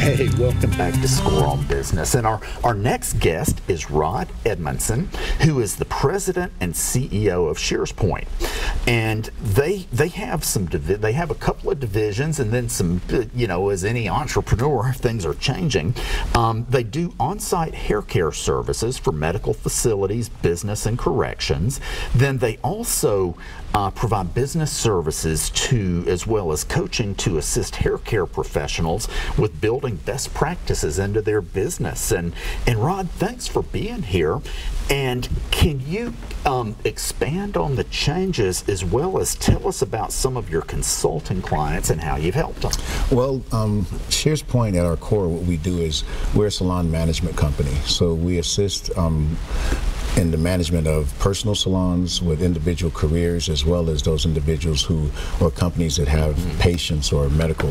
Hey, welcome back to Score on Business. And our next guest is Rod Edmundson, who is the president and CEO of ShearsPoint. And they have a couple of divisions, and then some, as any entrepreneur, things are changing. They do on-site hair care services for medical facilities, business, and corrections. Then they also provide business services as well as coaching to assist hair care professionals with building best practices into their business. And Rod, thanks for being here. And can you expand on the changes as well as tell us about some of your consulting clients and how you've helped them? Well, ShearsPoint at our core, what we do is we're a salon management company. So we assist in the management of personal salons with individual careers, as well as those individuals or companies that have patients or medical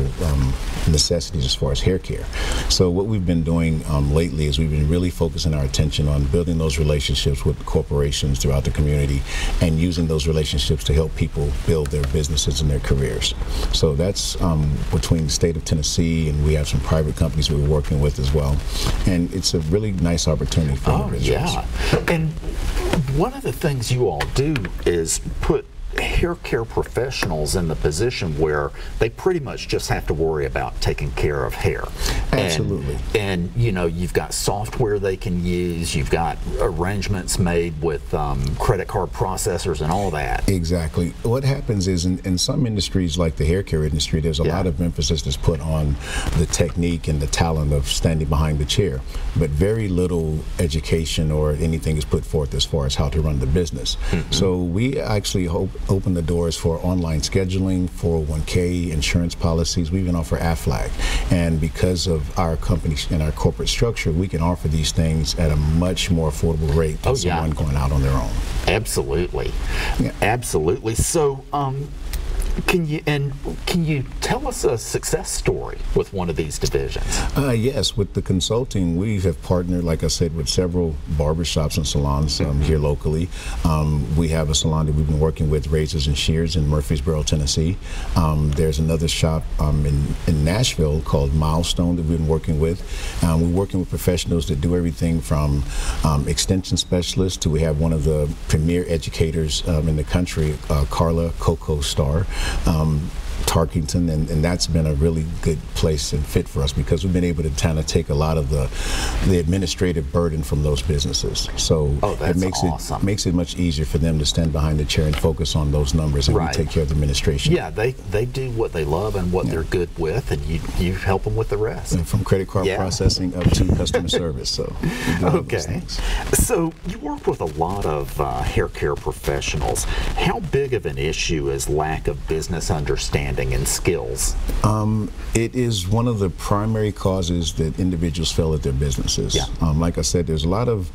necessities as far as hair care. So what we've been doing lately is we've been really focusing our attention on building those relationships with corporations throughout the community and using those relationships to help people build their businesses and their careers. So that's between the state of Tennessee, and we have some private companies we're working with as well. And it's a really nice opportunity for individuals. Yeah. And one of the things you all do is put hair care professionals in the position where they pretty much just have to worry about taking care of hair. Absolutely. And you've got software they can use, you've got arrangements made with credit card processors and all that. Exactly. What happens is in some industries like the hair care industry, there's a lot of emphasis that's put on the technique and the talent of standing behind the chair, but very little education or anything is put forth as far as how to run the business. So we actually open the doors for online scheduling, 401k, insurance policies. We even offer AFLAC. And because of our company and our corporate structure, we can offer these things at a much more affordable rate than someone going out on their own. Absolutely. Yeah. Absolutely. So, can you tell us a success story with one of these divisions? Yes, with the consulting, we have partnered, like I said, with several barbershops and salons here locally. We have a salon that we've been working with, Razors and Shears, in Murfreesboro, Tennessee. There's another shop in Nashville called Milestone that we've been working with. We're working with professionals that do everything from extension specialists to we have one of the premier educators in the country, Carla Coco Starr. Tarkington, and that's been a really good place and fit for us because we've been able to kind of take a lot of the administrative burden from those businesses. So it makes it much easier for them to stand behind the chair and focus on those numbers, and we take care of the administration. Yeah, they do what they love and what they're good with, and you help them with the rest. And from credit card processing up to customer service. So okay. So you work with a lot of hair care professionals. How big of an issue is lack of business understanding and skills? It is one of the primary causes that individuals fail at their businesses. Like I said, there's a lot of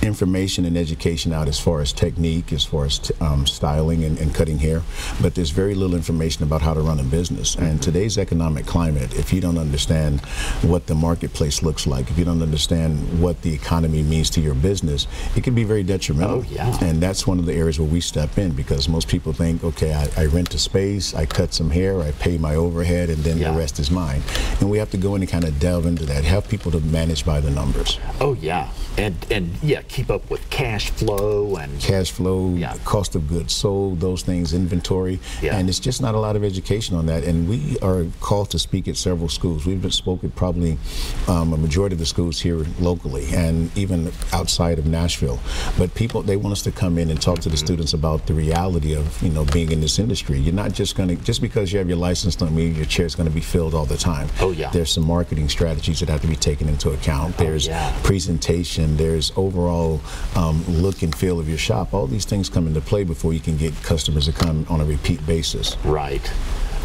information and education out as far as technique, as far as styling and cutting hair, but there's very little information about how to run a business. And today's economic climate, if you don't understand what the marketplace looks like, if you don't understand what the economy means to your business, it can be very detrimental. And that's one of the areas where we step in, because most people think, okay, I rent a space, I cut some hair, I pay my overhead, and then the rest is mine. And we have to go in and kind of delve into that, help people to manage by the numbers. And keep up with cash flow and cost of goods sold, those things, inventory, and it's just not a lot of education on that. And we are called to speak at several schools. We've been spoken probably a majority of the schools here locally and even outside of Nashville. But people, they want us to come in and talk to the students about the reality of being in this industry. You're not just going to, just because you have your license don't mean your chair is going to be filled all the time. There's some marketing strategies that have to be taken into account. There's presentation, there's overall look and feel of your shop. All these things come into play before you can get customers to come on a repeat basis.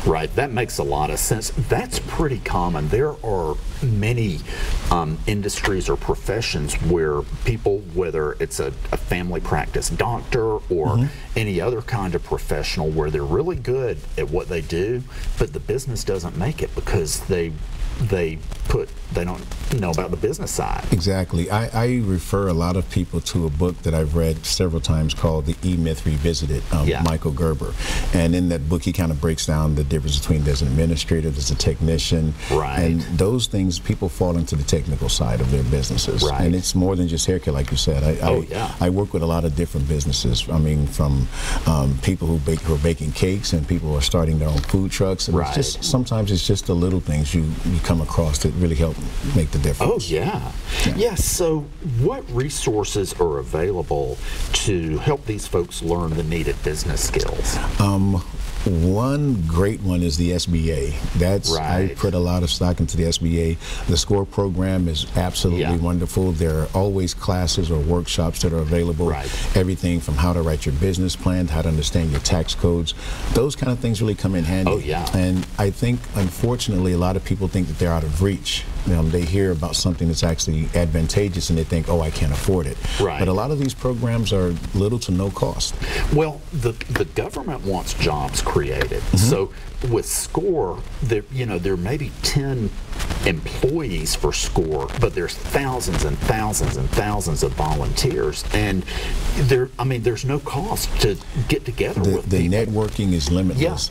Right, that makes a lot of sense. That's pretty common. There are many industries or professions where people, whether it's a family practice doctor or any other kind of professional, where they're really good at what they do, but the business doesn't make it because they put know about the business side. Exactly. I refer a lot of people to a book that I've read several times called The E-Myth Revisited, Michael Gerber. And in that book, he kind of breaks down the difference between there's an administrator, there's a technician. Right. And those things, people fall into the technical side of their businesses. Right. And it's more than just hair care, like you said. I work with a lot of different businesses. I mean, from people who are baking cakes and people who are starting their own food trucks. And it's just, sometimes it's just the little things you come across that really help make the difference. Oh, yeah. Yes. So what resources are available to help these folks learn the needed business skills? One great one is the SBA. I put a lot of stock into the SBA. The SCORE program is absolutely wonderful. There are always classes or workshops that are available. Everything from how to write your business plan, how to understand your tax codes. Those kind of things really come in handy. Oh, yeah. And I think, unfortunately, a lot of people think that they're out of reach. They hear about something that's actually advantageous and they think, oh, I can't afford it. But a lot of these programs are little to no cost. Well, the government wants jobs created. So with SCORE, there may be 10 employees for SCORE, but there's thousands and thousands and thousands of volunteers, and there's no cost to get together with the people. Networking is limitless.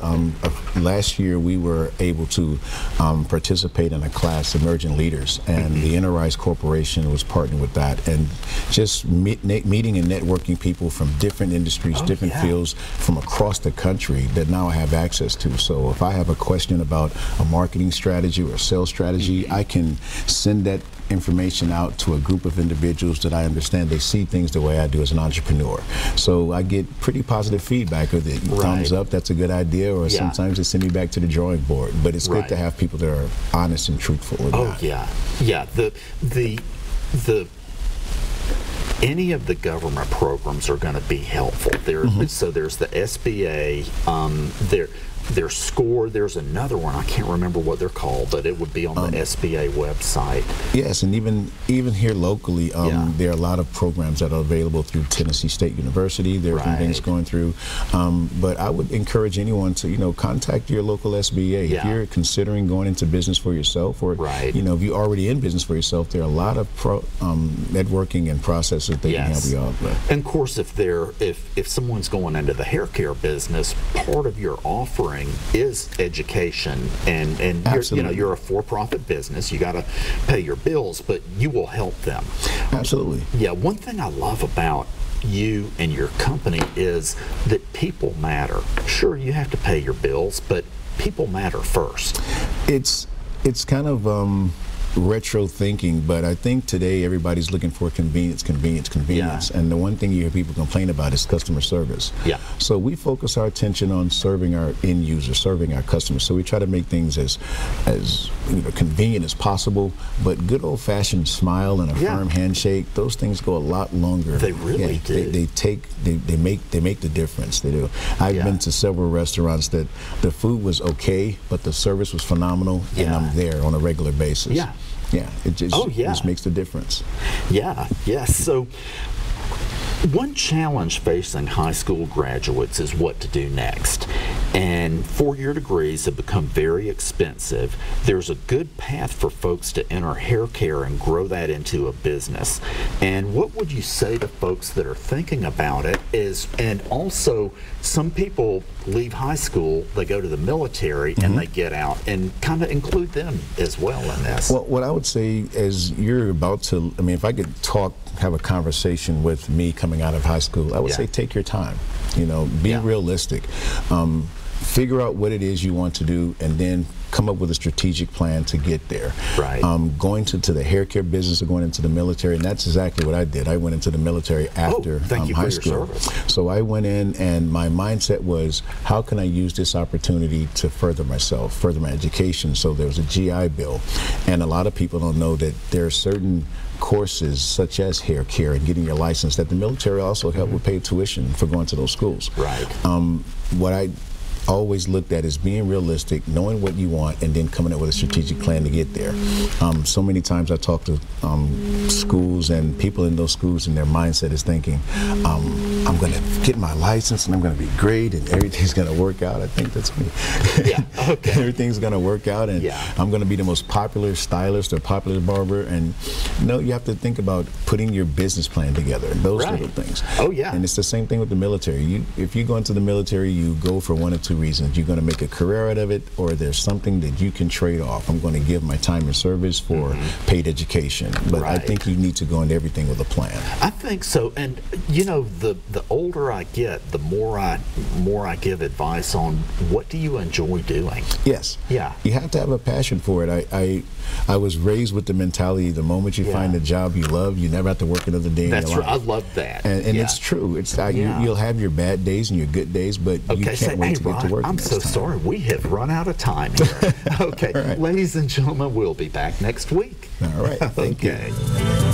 Last year we were able to participate in a class, Emerging Leaders, and the Enterprise Corporation was partnering with that, and just meeting and networking people from different industries, different fields from across the country that now I have access to. So if I have a question about a marketing strategy or a sales strategy, I can send that information out to a group of individuals that I understand they see things the way I do as an entrepreneur. So I get pretty positive feedback of it. Thumbs up, that's a good idea, or sometimes they send me back to the drawing board. But it's good to have people that are honest and truthful with that. Yeah. Any of the government programs are going to be helpful. So there's the SBA, there's SCORE, there's another one, I can't remember what they're called, but it would be on the SBA website. Yes, and even here locally, there are a lot of programs that are available through Tennessee State University. There are things going through. But I would encourage anyone to, contact your local SBA. If you're considering going into business for yourself, or, if you're already in business for yourself, there are a lot of networking and processes they can help you out with. And of course, if someone's going into the hair care business, part of your offering is education, and you're a for-profit business. You got to pay your bills, but you will help them. Absolutely. Yeah. One thing I love about you and your company is that people matter. Sure, you have to pay your bills, but people matter first. It's kind of retro thinking, but I think today everybody's looking for convenience. And the one thing you hear people complain about is customer service. So we focus our attention on serving our end users, serving our customers. So we try to make things as convenient as possible, but good old-fashioned smile and a firm handshake, those things go a lot longer. They really do. They make the difference. They do. I've been to several restaurants that the food was okay, but the service was phenomenal, and I'm there on a regular basis. It just makes the difference. So one challenge facing high school graduates is what to do next. And four-year degrees have become very expensive. There's a good path for folks to enter hair care and grow that into a business. And what would you say to folks that are thinking about it and also some people leave high school, they go to the military, and they get out, and kind of include them as well in this? Well, what I would say is you're about to, if I could have a conversation with me coming out of high school, I would say take your time, be realistic. Figure out what it is you want to do, and then come up with a strategic plan to get there. Going to the hair care business or going into the military, and that's exactly what I did. I went into the military after high school. So I went in, and my mindset was, how can I use this opportunity to further myself, further my education? So there was a GI Bill, and a lot of people don't know that there are certain courses such as hair care and getting your license that the military also helped with paid tuition for going to those schools. What I always looked at as being realistic, knowing what you want, and then coming up with a strategic plan to get there. So many times I talk to schools and people in those schools, and their mindset is thinking, I'm going to get my license and I'm going to be great and everything's going to work out. I think that's me. Yeah, okay. Everything's going to work out, and yeah. I'm going to be the most popular stylist or popular barber. And no, you have to think about putting your business plan together and those Right. little things. Oh, yeah. And it's the same thing with the military. If you go into the military, you go for one of two reasons. You're going to make a career out of it, or there's something that you can trade off. I'm going to give my time and service for paid education. But I Right. think you need to go into everything with a plan. I think so, and you know, the older I get, the more I give advice on what do you enjoy doing. Yes. Yeah. You have to have a passion for it. I was raised with the mentality: the moment you find a job you love, you never have to work another day in your life. That's right. I love that. And yeah. it's true. It's Yeah. you'll have your bad days and your good days, but you can't wait to get to work. I'm next so time. sorry. We have run out of time here. Okay, All right. ladies and gentlemen, we'll be back next week. All right. Thank you. Okay.